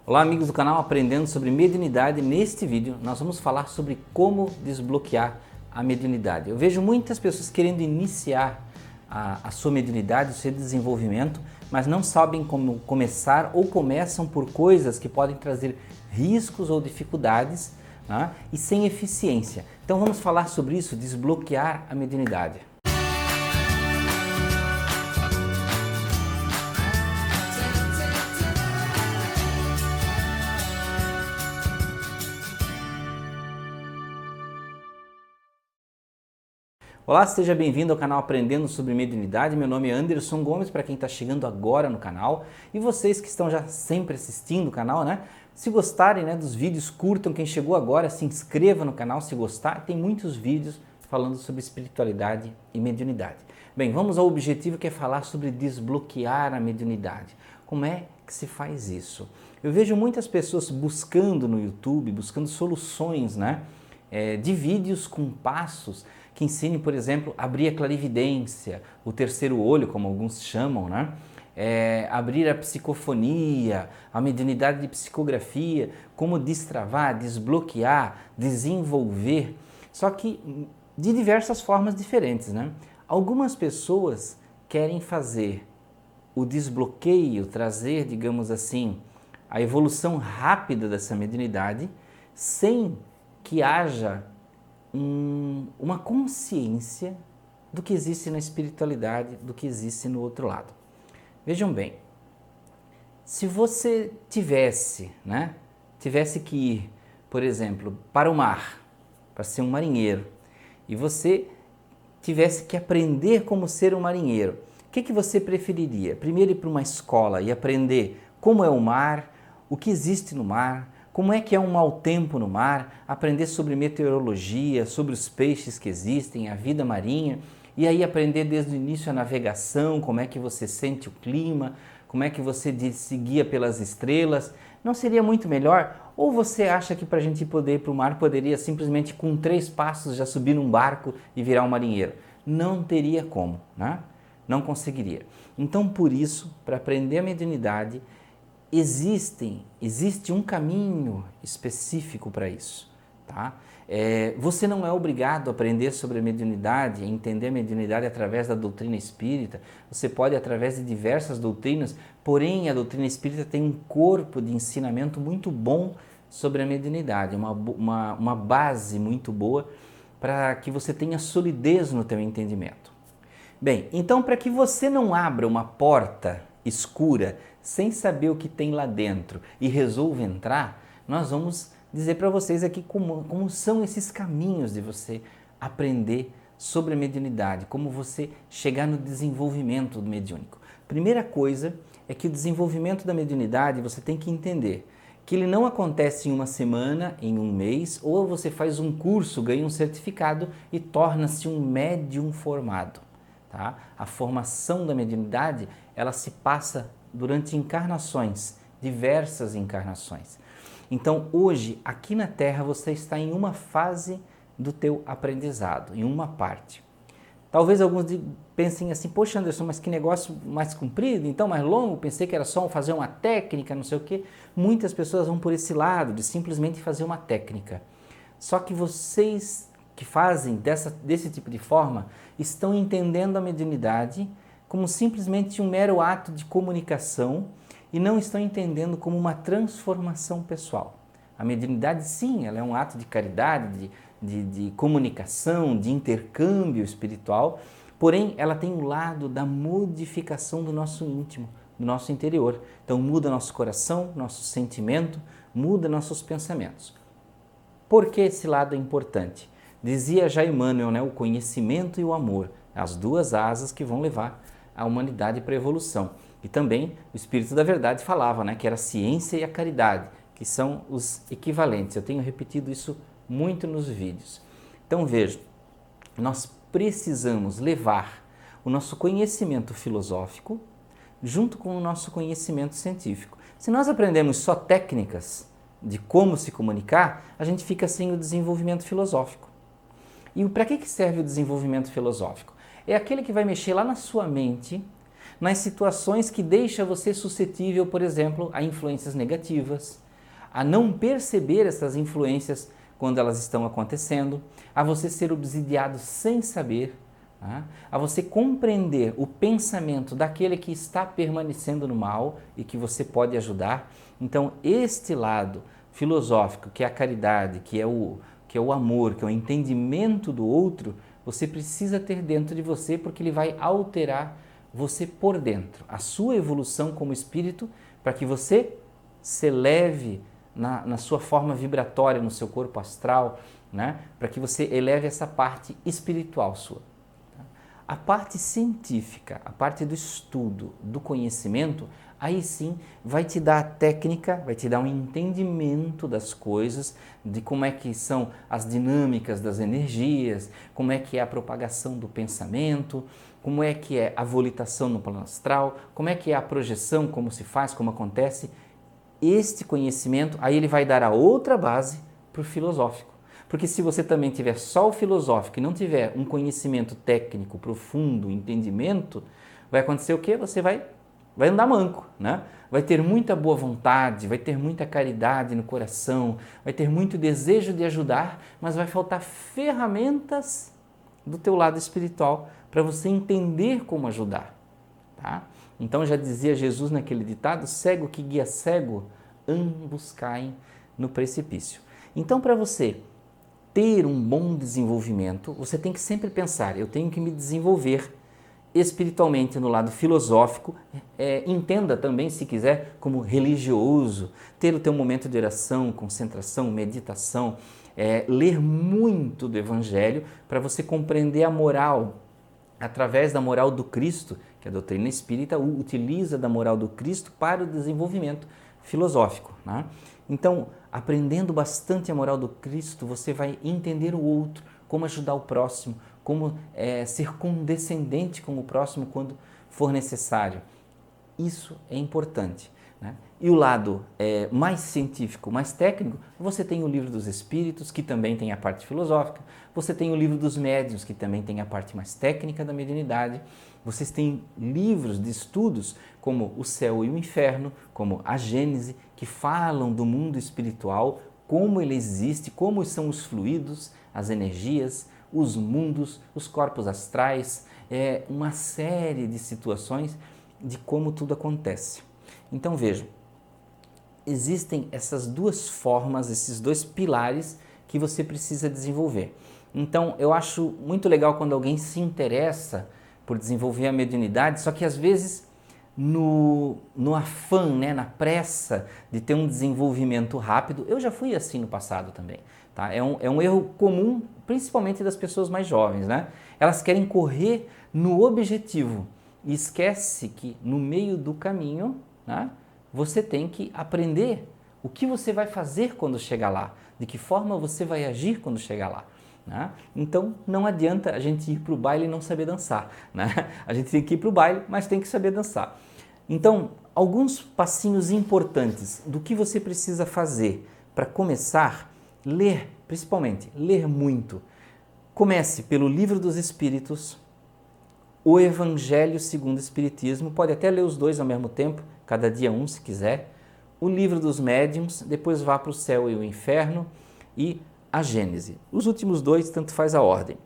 Olá amigos do canal Aprendendo sobre Mediunidade. Neste vídeo nós vamos falar sobre como desbloquear a mediunidade. Eu vejo muitas pessoas querendo iniciar a sua mediunidade, o seu desenvolvimento, mas não sabem como começar ou começam por coisas que podem trazer riscos ou dificuldades, né, e sem eficiência. Então vamos falar sobre isso, desbloquear a mediunidade. Olá, seja bem-vindo ao canal Aprendendo sobre Mediunidade. Meu nome é Anderson Gomes, para quem está chegando agora no canal. E vocês que estão já sempre assistindo o canal, né? Se gostarem, né, dos vídeos, curtam. Quem chegou agora, se inscreva no canal se gostar. Tem muitos vídeos falando sobre espiritualidade e mediunidade. Bem, vamos ao objetivo, que é falar sobre desbloquear a mediunidade. Como é que se faz isso? Eu vejo muitas pessoas buscando no YouTube, buscando soluções, né? De vídeos com passos que ensinem, por exemplo, a abrir a clarividência, o terceiro olho, como alguns chamam, né? Abrir a psicofonia, a mediunidade de psicografia, como destravar, desbloquear, desenvolver, só que de diversas formas diferentes, né? Algumas pessoas querem fazer o desbloqueio, trazer, digamos assim, a evolução rápida dessa mediunidade, sem que haja uma consciência do que existe na espiritualidade, do que existe no outro lado. Vejam bem, se você tivesse que ir, por exemplo, para o mar, para ser um marinheiro, e você tivesse que aprender como ser um marinheiro, o que você preferiria? Primeiro ir para uma escola e aprender como é o mar, o que existe no mar, como é que é um mau tempo no mar, aprender sobre meteorologia, sobre os peixes que existem, a vida marinha, e aí aprender desde o início a navegação, como é que você sente o clima, como é que você se guia pelas estrelas. Não seria muito melhor? Ou você acha que para a gente poder ir para o mar, poderia simplesmente com 3 passos já subir num barco e virar um marinheiro? Não teria como, né? Não conseguiria. Então, por isso, para aprender a mediunidade, existe um caminho específico para isso, tá? Você não é obrigado a aprender sobre a mediunidade, a entender a mediunidade através da doutrina espírita. Você pode através de diversas doutrinas, porém a doutrina espírita tem um corpo de ensinamento muito bom sobre a mediunidade, uma base muito boa para que você tenha solidez no teu entendimento. Bem, então para que você não abra uma porta escura sem saber o que tem lá dentro e resolva entrar, nós vamos dizer para vocês aqui como são esses caminhos de você aprender sobre a mediunidade, como você chegar no desenvolvimento mediúnico. Primeira coisa é que o desenvolvimento da mediunidade você tem que entender que ele não acontece em uma semana, em um mês, ou você faz um curso, ganha um certificado e torna-se um médium formado. Tá? A formação da mediunidade, ela se passa durante encarnações, diversas encarnações. Então hoje, aqui na Terra, você está em uma fase do teu aprendizado, em uma parte. Talvez alguns pensem assim, poxa Anderson, mas que negócio mais comprido, então mais longo, pensei que era só fazer uma técnica, não sei o quê. Muitas pessoas vão por esse lado, de simplesmente fazer uma técnica. Só que vocês que fazem desse tipo de forma, estão entendendo a mediunidade como simplesmente um mero ato de comunicação e não estão entendendo como uma transformação pessoal. A mediunidade, sim, ela é um ato de caridade, de comunicação, de intercâmbio espiritual, porém ela tem um lado da modificação do nosso íntimo, do nosso interior. Então muda nosso coração, nosso sentimento, muda nossos pensamentos. Por que esse lado é importante? Dizia já Emmanuel, né, o conhecimento e o amor, as duas asas que vão levar a humanidade para a evolução. E também o Espírito da Verdade falava, né, que era a ciência e a caridade, que são os equivalentes. Eu tenho repetido isso muito nos vídeos. Então vejam, nós precisamos levar o nosso conhecimento filosófico junto com o nosso conhecimento científico. Se nós aprendemos só técnicas de como se comunicar, a gente fica sem o desenvolvimento filosófico. E para que serve o desenvolvimento filosófico? É aquele que vai mexer lá na sua mente, nas situações que deixam você suscetível, por exemplo, a influências negativas, a não perceber essas influências quando elas estão acontecendo, a você ser obsidiado sem saber, tá? A você compreender o pensamento daquele que está permanecendo no mal e que você pode ajudar. Então, este lado filosófico, que é a caridade, que é o amor, que é o entendimento do outro, você precisa ter dentro de você, porque ele vai alterar você por dentro, a sua evolução como espírito, para que você se eleve na sua forma vibratória, no seu corpo astral, né? Para que você eleve essa parte espiritual sua. A parte científica, a parte do estudo, do conhecimento, aí sim vai te dar a técnica, vai te dar um entendimento das coisas, de como é que são as dinâmicas das energias, como é que é a propagação do pensamento, como é que é a volitação no plano astral, como é que é a projeção, como se faz, como acontece. Este conhecimento, aí ele vai dar a outra base para o filosófico. Porque se você também tiver só o filosófico e não tiver um conhecimento técnico profundo, entendimento, vai acontecer o quê? Você vai andar manco, né? Vai ter muita boa vontade, vai ter muita caridade no coração, vai ter muito desejo de ajudar, mas vai faltar ferramentas do teu lado espiritual para você entender como ajudar, tá? Então já dizia Jesus naquele ditado, cego que guia cego, ambos caem no precipício. Então para você ter um bom desenvolvimento, você tem que sempre pensar, eu tenho que me desenvolver espiritualmente no lado filosófico, entenda também, se quiser, como religioso, ter o teu momento de oração, concentração, meditação, ler muito do Evangelho para você compreender a moral, através da moral do Cristo, que a doutrina espírita utiliza da moral do Cristo para o desenvolvimento filosófico, né? Então, aprendendo bastante a moral do Cristo, você vai entender o outro, como ajudar o próximo, como ser condescendente com o próximo quando for necessário. Isso é importante, né? E o lado mais científico, mais técnico, você tem o Livro dos Espíritos, que também tem a parte filosófica, você tem o Livro dos Médiuns, que também tem a parte mais técnica da mediunidade, vocês têm livros de estudos como O Céu e o Inferno, como a Gênese, que falam do mundo espiritual, como ele existe, como são os fluidos, as energias, os mundos, os corpos astrais, uma série de situações de como tudo acontece. Então vejam, existem essas duas formas, esses dois pilares que você precisa desenvolver. Então eu acho muito legal quando alguém se interessa por desenvolver a mediunidade, só que às vezes no afã, né, na pressa de ter um desenvolvimento rápido, eu já fui assim no passado também, tá? É um erro comum, principalmente das pessoas mais jovens, né? Elas querem correr no objetivo e esquece que no meio do caminho, né, você tem que aprender o que você vai fazer quando chegar lá, de que forma você vai agir quando chegar lá, né? Então não adianta a gente ir para o baile e não saber dançar, né? A gente tem que ir para o baile, mas tem que saber dançar. Então, alguns passinhos importantes do que você precisa fazer para começar, ler, principalmente, ler muito. Comece pelo Livro dos Espíritos, o Evangelho segundo o Espiritismo, pode até ler os dois ao mesmo tempo, cada dia um se quiser, o Livro dos Médiuns, depois vá para o Céu e o Inferno e a Gênese. Os últimos dois, tanto faz a ordem.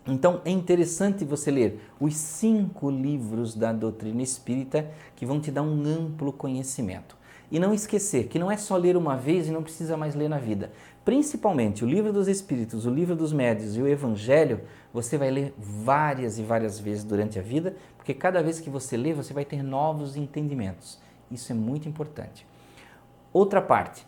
Então é interessante você ler os 5 livros da doutrina espírita que vão te dar um amplo conhecimento. E não esquecer que não é só ler uma vez e não precisa mais ler na vida. Principalmente o Livro dos Espíritos, o Livro dos Médiuns e o Evangelho, você vai ler várias e várias vezes durante a vida, porque cada vez que você lê, você vai ter novos entendimentos. Isso é muito importante. Outra parte,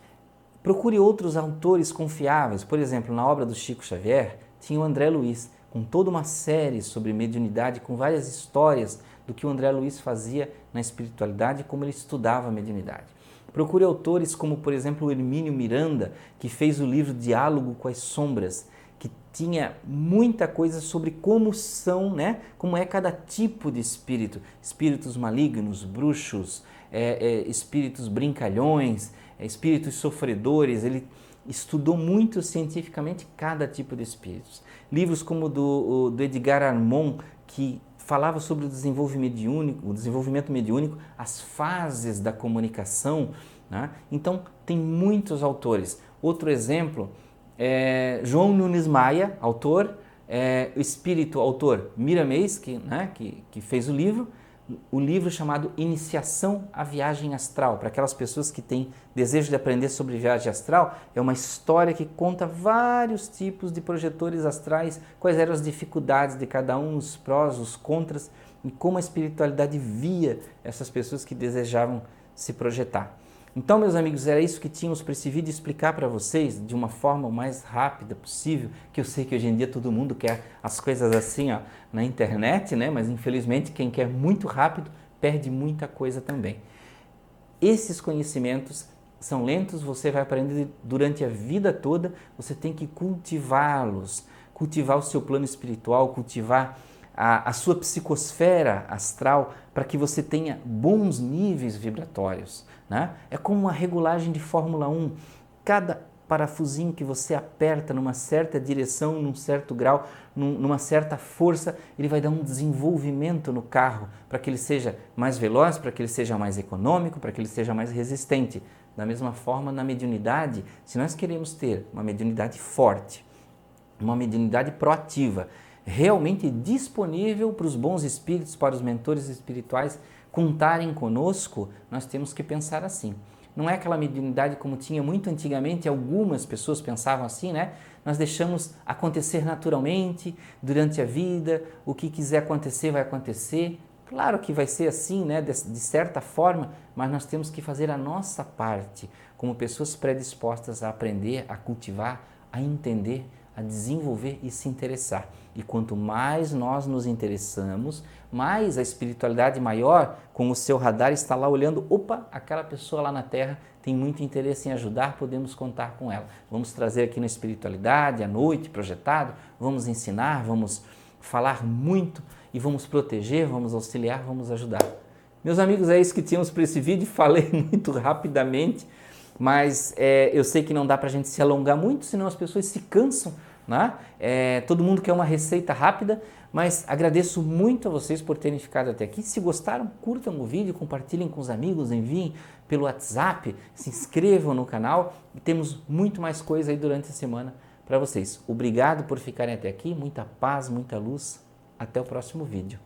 procure outros autores confiáveis. Por exemplo, na obra do Chico Xavier, tinha o André Luiz, com toda uma série sobre mediunidade, com várias histórias do que o André Luiz fazia na espiritualidade e como ele estudava a mediunidade. Procure autores como, por exemplo, o Hermínio Miranda, que fez o livro Diálogo com as Sombras, que tinha muita coisa sobre como são, né, como é cada tipo de espírito, espíritos malignos, bruxos, espíritos brincalhões, espíritos sofredores. Ele estudou muito cientificamente cada tipo de espíritos. Livros como do Edgar Armond, que falava sobre o desenvolvimento mediúnico, as fases da comunicação, né? Então, tem muitos autores. Outro exemplo é João Nunes Maia, autor, o espírito autor Miramês, que fez o livro chamado Iniciação à Viagem Astral. Para aquelas pessoas que têm desejo de aprender sobre viagem astral, é uma história que conta vários tipos de projetores astrais, quais eram as dificuldades de cada um, os prós, os contras, e como a espiritualidade via essas pessoas que desejavam se projetar. Então, meus amigos, era isso que tínhamos para esse vídeo explicar para vocês de uma forma mais rápida possível, que eu sei que hoje em dia todo mundo quer as coisas assim, ó, na internet, né? Mas infelizmente quem quer muito rápido perde muita coisa também. Esses conhecimentos são lentos, você vai aprender durante a vida toda, você tem que cultivá-los, cultivar o seu plano espiritual, cultivar a sua psicosfera astral para que você tenha bons níveis vibratórios, né? É como uma regulagem de Fórmula 1, cada parafusinho que você aperta numa certa direção, num certo grau, numa certa força, ele vai dar um desenvolvimento no carro para que ele seja mais veloz, para que ele seja mais econômico, para que ele seja mais resistente. Da mesma forma, na mediunidade, se nós queremos ter uma mediunidade forte, uma mediunidade proativa, realmente disponível para os bons espíritos, para os mentores espirituais contarem conosco, nós temos que pensar assim. Não é aquela mediunidade como tinha muito antigamente, algumas pessoas pensavam assim, né? Nós deixamos acontecer naturalmente, durante a vida, o que quiser acontecer vai acontecer. Claro que vai ser assim, né? De certa forma, mas nós temos que fazer a nossa parte, como pessoas predispostas a aprender, a cultivar, a entender, a desenvolver e se interessar. E quanto mais nós nos interessamos, mais a espiritualidade maior, com o seu radar, está lá olhando, opa, aquela pessoa lá na Terra tem muito interesse em ajudar, podemos contar com ela. Vamos trazer aqui na espiritualidade, à noite, projetado, vamos ensinar, vamos falar muito e vamos proteger, vamos auxiliar, vamos ajudar. Meus amigos, é isso que tínhamos para esse vídeo, falei muito rapidamente, mas eu sei que não dá para a gente se alongar muito, senão as pessoas se cansam, né? Todo mundo quer uma receita rápida, mas agradeço muito a vocês por terem ficado até aqui. Se gostaram, curtam o vídeo, compartilhem com os amigos, enviem pelo WhatsApp, se inscrevam no canal e temos muito mais coisa aí durante a semana para vocês. Obrigado por ficarem até aqui, muita paz, muita luz. Até o próximo vídeo.